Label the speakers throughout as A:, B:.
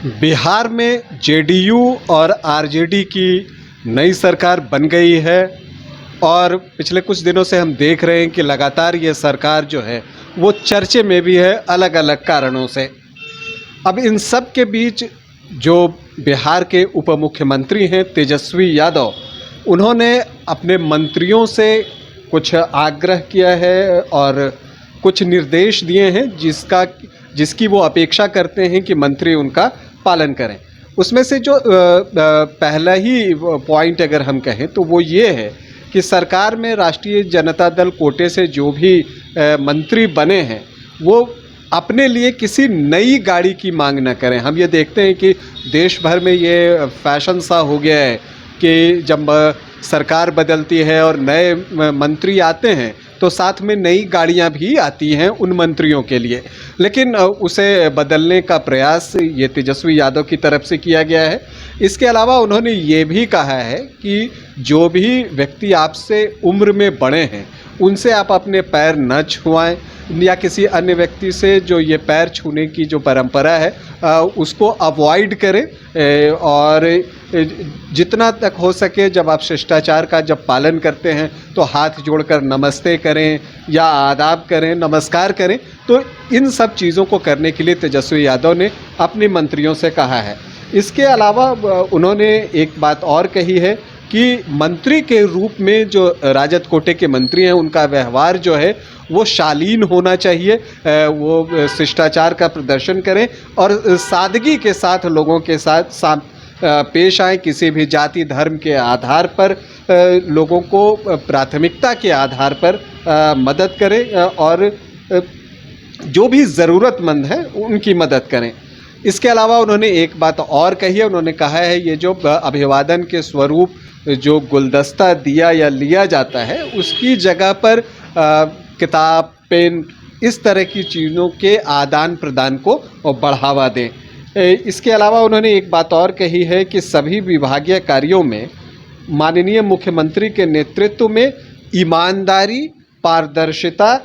A: बिहार में जेडीयू और आरजेडी की नई सरकार बन गई है और पिछले कुछ दिनों से हम देख रहे हैं कि लगातार ये सरकार जो है वो चर्चे में भी है अलग अलग कारणों से। अब इन सब के बीच जो बिहार के उप मुख्यमंत्री हैं तेजस्वी यादव, उन्होंने अपने मंत्रियों से कुछ आग्रह किया है और कुछ निर्देश दिए हैं जिसकी वो अपेक्षा करते हैं कि मंत्री उनका पालन करें। उसमें से जो पहला ही पॉइंट अगर हम कहें तो वो ये है कि सरकार में राष्ट्रीय जनता दल कोटे से जो भी मंत्री बने हैं वो अपने लिए किसी नई गाड़ी की मांग न करें। हम ये देखते हैं कि देश भर में ये फैशन सा हो गया है कि जब सरकार बदलती है और नए मंत्री आते हैं तो साथ में नई गाड़ियां भी आती हैं उन मंत्रियों के लिए, लेकिन उसे बदलने का प्रयास ये तेजस्वी यादव की तरफ से किया गया है। इसके अलावा उन्होंने ये भी कहा है कि जो भी व्यक्ति आपसे उम्र में बड़े हैं उनसे आप अपने पैर न छुआएं या किसी अन्य व्यक्ति से जो ये पैर छूने की जो परंपरा है उसको अवॉइड करें और जितना तक हो सके जब आप शिष्टाचार का जब पालन करते हैं तो हाथ जोड़कर नमस्ते करें या आदाब करें, नमस्कार करें। तो इन सब चीज़ों को करने के लिए तेजस्वी यादव ने अपने मंत्रियों से कहा है। इसके अलावा उन्होंने एक बात और कही है कि मंत्री के रूप में जो राजद कोटे के मंत्री हैं उनका व्यवहार जो है वो शालीन होना चाहिए, वो शिष्टाचार का प्रदर्शन करें और सादगी के साथ लोगों के साथ पेश आए। किसी भी जाति धर्म के आधार पर लोगों को प्राथमिकता के आधार पर मदद करें और जो भी ज़रूरतमंद है उनकी मदद करें। इसके अलावा उन्होंने एक बात और कही है। उन्होंने कहा है ये जो अभिवादन के स्वरूप जो गुलदस्ता दिया या लिया जाता है उसकी जगह पर किताब, पेन, इस तरह की चीज़ों के आदान प्रदान को बढ़ावा दें। इसके अलावा उन्होंने एक बात और कही है कि सभी विभागीय कार्यों में माननीय मुख्यमंत्री के नेतृत्व में ईमानदारी, पारदर्शिता,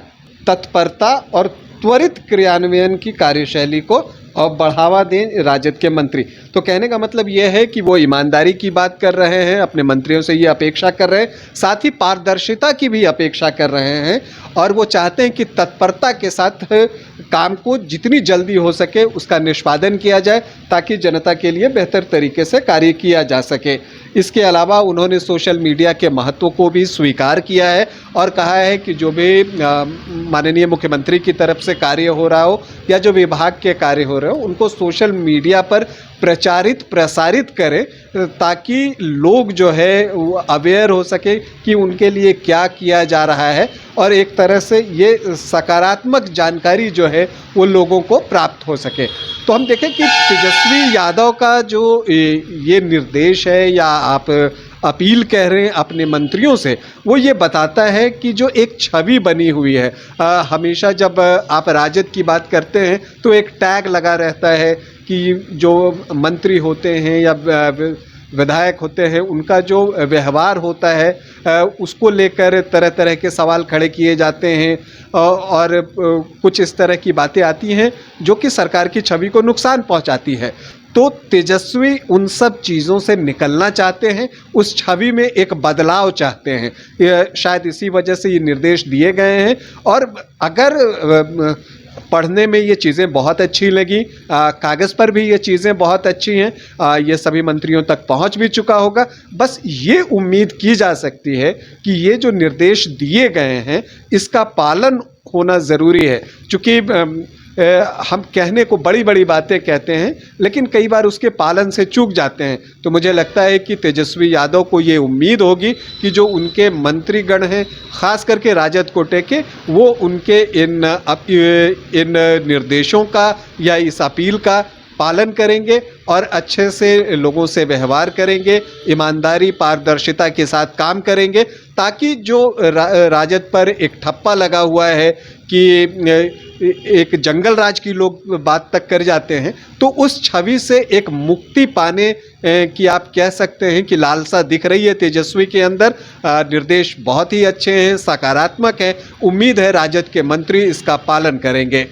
A: तत्परता और त्वरित क्रियान्वयन की कार्यशैली को और बढ़ावा दें राजद के मंत्री। तो कहने का मतलब यह है कि वो ईमानदारी की बात कर रहे हैं, अपने मंत्रियों से ये अपेक्षा कर रहे हैं, साथ ही पारदर्शिता की भी अपेक्षा कर रहे हैं और वो चाहते हैं कि तत्परता के साथ काम को जितनी जल्दी हो सके उसका निष्पादन किया जाए ताकि जनता के लिए बेहतर तरीके से कार्य किया जा सके। इसके अलावा उन्होंने सोशल मीडिया के महत्व को भी स्वीकार किया है और कहा है कि जो भी माननीय मुख्यमंत्री की तरफ से कार्य हो रहा हो या जो विभाग के कार्य हो रहे हो उनको सोशल मीडिया पर प्रसारित करें ताकि लोग जो है वो अवेयर हो सके कि उनके लिए क्या किया जा रहा है और एक तरह से ये सकारात्मक जानकारी जो है वो लोगों को प्राप्त हो सके। तो हम देखें कि तेजस्वी यादव का जो ये निर्देश है या आप अपील कह रहे हैं अपने मंत्रियों से, वो ये बताता है कि जो एक छवि बनी हुई है, हमेशा जब आप राजद की बात करते हैं तो एक टैग लगा रहता है कि जो मंत्री होते हैं या विधायक होते हैं उनका जो व्यवहार होता है उसको लेकर तरह तरह के सवाल खड़े किए जाते हैं और कुछ इस तरह की बातें आती हैं जो कि सरकार की छवि को नुकसान पहुंचाती है। तो तेजस्वी उन सब चीज़ों से निकलना चाहते हैं, उस छवि में एक बदलाव चाहते हैं। शायद इसी वजह से ये निर्देश दिए गए हैं और अगर पढ़ने में ये चीज़ें बहुत अच्छी लगी, कागज़ पर भी ये चीज़ें बहुत अच्छी हैं, ये सभी मंत्रियों तक पहुंच भी चुका होगा। बस ये उम्मीद की जा सकती है कि ये जो निर्देश दिए गए हैं इसका पालन होना ज़रूरी है। चूँकि हम कहने को बड़ी बड़ी बातें कहते हैं लेकिन कई बार उसके पालन से चूक जाते हैं। तो मुझे लगता है कि तेजस्वी यादव को ये उम्मीद होगी कि जो उनके मंत्रीगण हैं ख़ास करके राजद कोटे के, वो उनके इन निर्देशों का या इस अपील का पालन करेंगे और अच्छे से लोगों से व्यवहार करेंगे, ईमानदारी, पारदर्शिता के साथ काम करेंगे ताकि जो राजद पर एक ठप्पा लगा हुआ है कि एक जंगल राज की लोग बात तक कर जाते हैं, तो उस छवि से एक मुक्ति पाने की आप कह सकते हैं कि लालसा दिख रही है तेजस्वी के अंदर। निर्देश बहुत ही अच्छे हैं, सकारात्मक हैं। उम्मीद है राजद के मंत्री इसका पालन करेंगे।